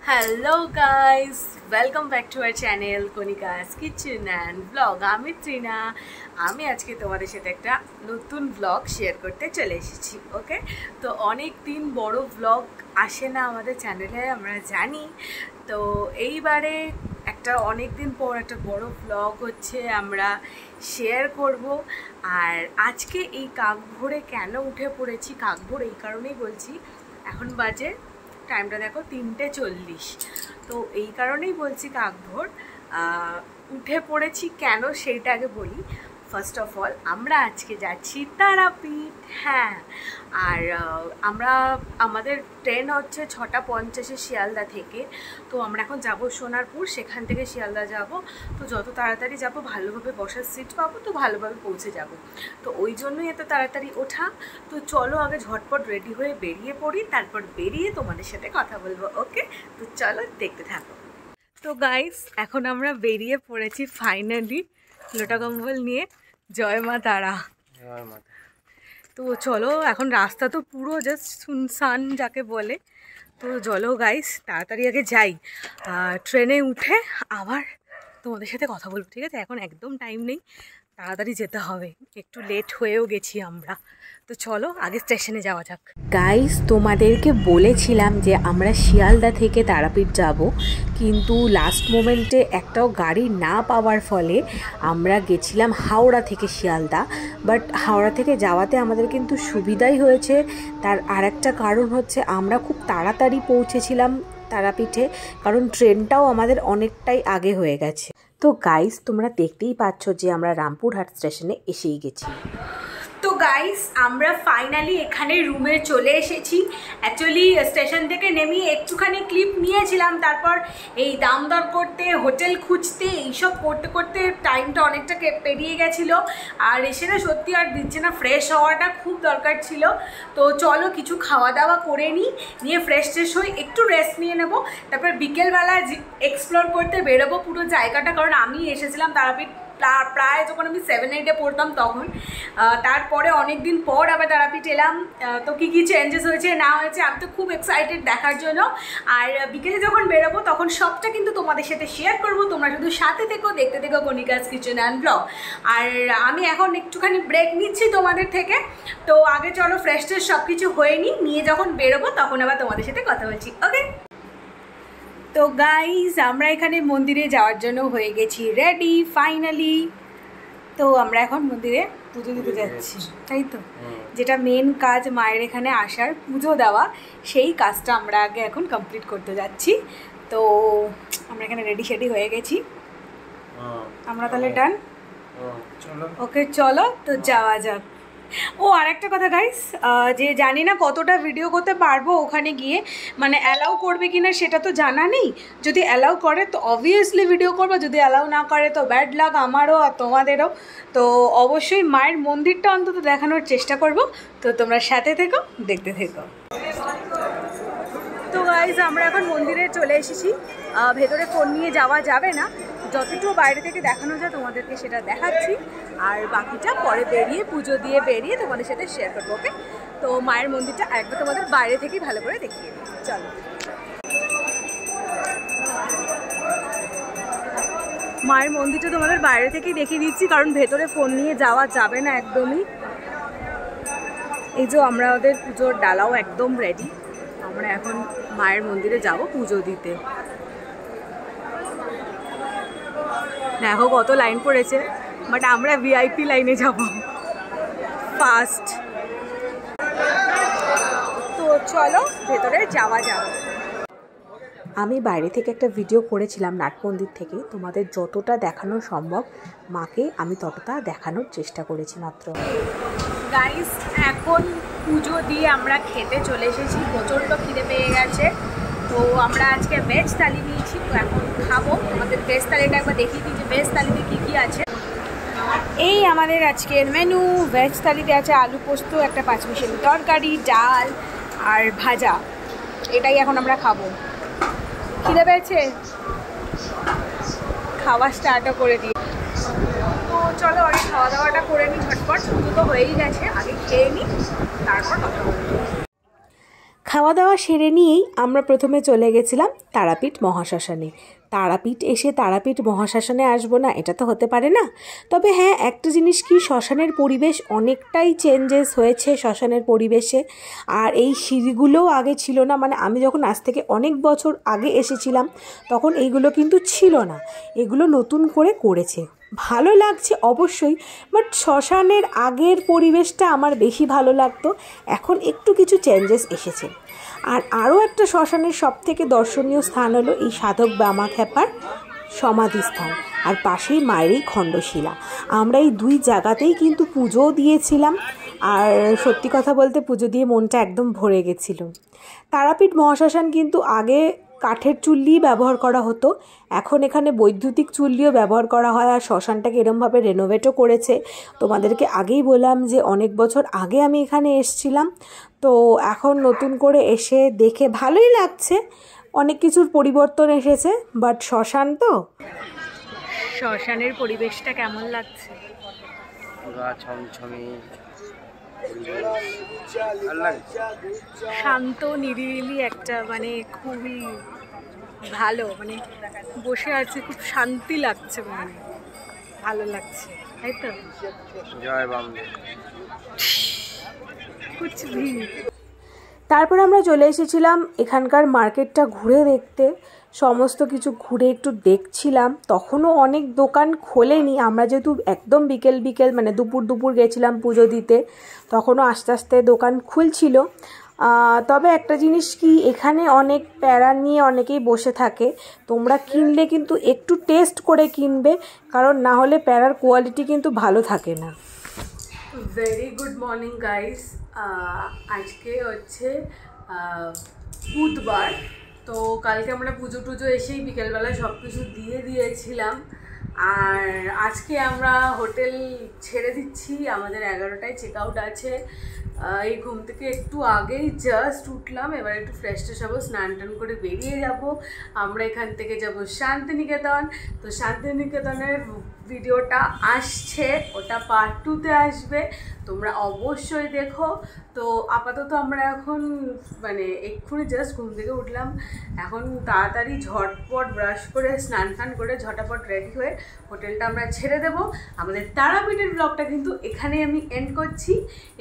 Hello guys, welcome back to our channel Kanika's kitchen and blog. আমি ত্রিনা। আমি আজকে তোমাদের সাথে একটা নতুন ব্লগ শেয়ার করতে চলে এসেছি। ওকে, তো অনেক দিন বড় ব্লগ আসে না আমাদের চ্যানেলে, আমরা জানি। তো এইবারে একটা অনেক দিন পর একটা বড় ব্লগ হচ্ছে, আমরা শেয়ার করব। আর আজকে এই কাকভোরে কেন উঠে পড়েছি, কাকভোর এই কারণেই বলছি, এখন বাজে টাইমটা দেখো 3:40। তো এই কারণেই বলছি কাকভোর উঠে পড়েছি কেন সেইটা আগে বলি। ফার্স্ট অফ অল, আমরা আজকে যাচ্ছি তারাপীঠ। হ্যাঁ, আর আমাদের ট্রেন হচ্ছে 6:50 শিয়ালদা থেকে। তো আমরা এখন যাব সোনারপুর, সেখান থেকে শিয়ালদা যাব। তো যত তাড়াতাড়ি যাব, ভালোভাবে বসার সিট পাবো তো ভালোভাবে পৌঁছে যাব। তো ওই জন্যই এত তাড়াতাড়ি ওঠা। তো চলো আগে ঝটপট রেডি হয়ে বেরিয়ে পড়ি, তারপর বেরিয়ে তোমাদের সাথে কথা বলবো। ওকে, তো চলো দেখতে থাকো। তো গাইস, এখন আমরা বেরিয়ে পড়েছি ফাইনালি লোটা কম্বল নিয়ে। জয় মা তারা। তো চলো, এখন রাস্তা তো পুরো জাস্ট শুনশান যাকে বলে। তো চলো গাইস, তাড়াতাড়ি আগে যাই, ট্রেনে উঠে আবার তোমাদের সাথে কথা বলবো। ঠিক আছে, এখন একদম টাইম নেই, তাড়াতাড়ি যেতে হবে, একটু লেট হয়েও গেছি আমরা। তো চলো আগে স্টেশনে যাওয়া যাক। গাইস, তোমাদেরকে বলেছিলাম যে আমরা শিয়ালদা থেকে তারাপীঠ যাব, কিন্তু লাস্ট মোমেন্টে একটাও গাড়ি না পাওয়ার ফলে আমরা গেছিলাম হাওড়া থেকে শিয়ালদা। বাট হাওড়া থেকে যাওয়াতে আমাদের কিন্তু সুবিধাই হয়েছে। তার আরেকটা কারণ হচ্ছে, আমরা খুব তাড়াতাড়ি পৌঁছেছিলাম তারাপীঠে, কারণ ট্রেনটাও আমাদের অনেকটাই আগে হয়ে গেছে। তো গাইস, তোমরা দেখতেই পাচ্ছ যে আমরা রামপুরহাট স্টেশনে এসেই গেছি। তো গাইস, আমরা ফাইনালি এখানে রুমে চলে এসেছি। অ্যাকচুয়ালি স্টেশন থেকে নেমে একটুখানি ক্লিপ নিয়েছিলাম, তারপর এই দাম দর করতে, হোটেল খুঁজতে, এইসব করতে করতে টাইমটা অনেকটা পেরিয়ে গেছিলো। আর এসে না সত্যি আর দিচ্ছে না, ফ্রেশ হওয়াটা খুব দরকার ছিল। তো চলো কিছু খাওয়া দাওয়া করে নিয়ে ফ্রেশ ট্রেশ হয়ে একটু রেস্ট নিয়ে নেবো, তারপর বিকেলবেলা এক্সপ্লোর করতে বেরোবো পুরো জায়গাটা। কারণ আমি এসেছিলাম তারাপীঠ প্রায় যখন আমি 7-8-এ পড়তাম তখন। তারপরে অনেক দিন পর আবার তারাপীঠ এলাম। তো কী কী চেঞ্জেস হয়েছে না হয়েছে আমি তো খুব এক্সাইটেড দেখার জন্য। আর বিকেলে যখন বেরোবো তখন সবটা কিন্তু তোমাদের সাথে শেয়ার করবো। তোমরা শুধু সাথে থেকো, দেখতে থেকো কণিকাস কিচেন অ্যান্ড ব্লগ। আর আমি এখন একটুখানি ব্রেক নিচ্ছি তোমাদের থেকে। তো আগে চলো ফ্রেশ ট্রেশ সব কিছু হয়ে নিয়ে যখন বেরোবো তখন আবার তোমাদের সাথে কথা বলছি। ওকে, তো গাইজ, আমরা এখানে মন্দিরে যাওয়ার জন্য হয়ে গেছি রেডি ফাইনালি। তো আমরা এখন মন্দিরে পুজো দিতে যাচ্ছি, তাই তো? যেটা মেন কাজ মায়ের এখানে আসার, পুজো দেওয়া, সেই কাজটা আমরা আগে এখন কমপ্লিট করতে যাচ্ছি। তো আমরা এখানে রেডি শেডি হয়ে গেছি, আমরা তাহলে ডান। ওকে চলো, তো যাওয়া যাক। ও আরেকটা কথা গাইস, যে জানি না কতটা ভিডিও করতে পারবো ওখানে গিয়ে, মানে অ্যালাউ করবে কিনা সেটা তো জানা নেই। যদি অ্যালাউ করে তো অবভিয়াসলি ভিডিও করবো, যদি অ্যালাউ না করে তো ব্যাড লাক আমারও আর তোমাদেরও। তো অবশ্যই মায়ের মন্দিরটা অন্তত দেখানোর চেষ্টা করব। তো তোমরা সাথে থেকো, দেখতে থেকো। তো গাইস, আমরা এখন মন্দিরে চলে এসেছি। ভেতরে ফোন নিয়ে যাওয়া যাবে না, যতটুকু বাইরে থেকে দেখানো যায় তোমাদেরকে সেটা দেখাচ্ছি। আর বাকিটা পরে বেরিয়ে, পুজো দিয়ে বেরিয়ে তোমাদের সাথে শেয়ার করবো। ওকে, তো মায়ের মন্দিরটা একবার তোমাদের বাইরে থেকেই ভালো করে দেখিয়ে দিই। চলো, মায়ের মন্দিরটা তোমাদের বাইরে থেকেই দেখিয়ে দিচ্ছি, কারণ ভেতরে ফোন নিয়ে যাওয়া যাবে না একদমই। এই যে আমরা ওদের পুজোর ডালাও একদম রেডি, আমরা এখন মায়ের মন্দিরে যাব পুজো দিতে। দেখো কত লাইন পড়েছে, বাট আমরা ভিআইপি লাইনে যাব ফার্স্ট। তো চলো ভেতরে যাওয়া যাক। আমি বাইরে থেকে একটা ভিডিও করেছিলাম নাট মন্দির থেকে, তোমাদের যতটা দেখানো সম্ভব মাকে আমি ততটা দেখানোর চেষ্টা করেছি মাত্র। গাইস, এখন পুজো দিয়ে আমরা খেতে চলে এসেছি, প্রচণ্ড খিদে পেয়ে গেছে। তো আমরা আজকে ভেজ থালি নিয়েছি, তো এখন খাবো। আমাদের ভেজ থালিটা একবার দেখিয়ে দিই যে ভেজ থালিতে কী কী আছে। এই আমাদের আজকের মেনু, ভেজ থালিতে আছে আলু পোস্ত, একটা পাঁচমিশালি তরকারি, ডাল আর ভাজা। এটাই এখন আমরা খাবো। খিদে পেয়েছে, খাওয়া স্টার্টও করে দিই। তো চলো আগে খাওয়া দাওয়াটা করে নিই ঝটপট, পুজো তো হয়েই গেছে, আগে খেয়ে নিই তারপর কথা বলবো। খাওয়া দাওয়া সেরে নিয়েই আমরা প্রথমে চলে গেছিলাম তারাপীঠ মহাশ্মশানে। তারাপীঠ এসে তারাপীঠ মহাশ্মশানে আসবো না, এটা তো হতে পারে না। তবে হ্যাঁ, একটা জিনিস কি, শ্মশানের পরিবেশ অনেকটাই চেঞ্জেস হয়েছে শ্মশানের পরিবেশে। আর এই সিঁড়িগুলোও আগে ছিল না, মানে আমি যখন আজ থেকে অনেক বছর আগে এসেছিলাম তখন এইগুলো কিন্তু ছিল না, এগুলো নতুন করে করেছে। ভালো লাগছে অবশ্যই, বাট শ্মশানের আগের পরিবেশটা আমার বেশি ভালো লাগতো। এখন একটু কিছু চেঞ্জেস এসেছে। আর আরও একটা শ্মশানের সবথেকে দর্শনীয় স্থান হলো এই সাধক বামাখ্যাপার সমাধিস্থান, আর পাশেই মায়েরই খণ্ডশিলা। আমরা এই দুই জায়গাতেই কিন্তু পুজোও দিয়েছিলাম, আর সত্যি কথা বলতে পুজো দিয়ে মনটা একদম ভরে গেছিল। তারাপীঠ মহাশ্মশান কিন্তু আগে কাঠের চুল্লি ব্যবহার করা হতো, এখন এখানে বৈদ্যুতিক চুল্লিও ব্যবহার করা হয়। আর শ্মশানটাকে এরমভাবে রেনোভেটও করেছে। তোমাদেরকে আগেই বললাম যে অনেক বছর আগে আমি এখানে এসেছিলাম, তো এখন নতুন করে এসে দেখে ভালোই লাগছে। অনেক কিছুর পরিবর্তন এসেছে, বাট শ্মশান তো। শ্মশানের পরিবেশটা কেমন লাগছে? শান্ত নিরিবিলি একটা, মানে খুবই ভালো, মানে বসে আছে খুব শান্তি লাগছে, মানে ভালো লাগছে, তাই তো? জয় বামদেব। কুছ ভি। তারপর আমরা চলে এসেছিলাম এখানকার মার্কেটটা ঘুরে দেখতে। সমস্ত কিছু ঘুরে একটু দেখছিলাম, তখনও অনেক দোকান খোলেনি। আমরা যেহেতু একদম বিকেল বিকেল, মানে দুপুর গেছিলাম পুজো দিতে, তখনও আস্তে আস্তে দোকান খুলছিল। তবে একটা জিনিস কি, এখানে অনেক প্যারা নিয়ে অনেকেই বসে থাকে। তোমরা কিনলে কিন্তু একটু টেস্ট করে কিনবে, কারণ না হলে প্যারার কোয়ালিটি কিন্তু ভালো থাকে না। Very good morning guys. আজকে হচ্ছে বুধবার, তো কালকে আমরা পুজো টুজো এসেই বিকেলবেলায় সব কিছু দিয়ে দিয়েছিলাম। আর আজকে আমরা হোটেল ছেড়ে দিচ্ছি, আমাদের 11টায় চেক আউট আছে। এই ঘুম থেকে একটু আগেই জাস্ট উঠলাম, এবার একটু ফ্রেশ ট্রেশ হবো, স্নান টান করে বেরিয়ে যাব। আমরা এখান থেকে যাব শান্তিনিকেতন। তো শান্তিনিকেতনের ভিডিওটা আসছে, ওটা পার্ট 2-তে আসবে, তোমরা অবশ্যই দেখো। তো আপাতত আমরা এখন মানে এক্ষুনি জাস্ট ঘুম থেকে উঠলাম, এখন তাড়াতাড়ি ঝটপট ব্রাশ করে স্নান টান করে ঝটাপট রেডি হয়ে হোটেলটা আমরা ছেড়ে দেব। আমাদের তারাপীঠের ব্লগটা কিন্তু এখানেই আমি এন্ড করছি।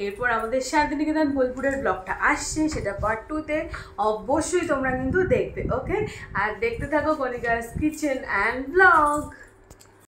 এরপর আমাদের শান্তিনিকেতন বোলপুরের ব্লগটা আসছে, সেটা পার্ট 2-তে, অবশ্যই তোমরা কিন্তু দেখবে। ওকে, আর দেখতে থাকো কণিকাস কিচেন অ্যান্ড ব্লগ।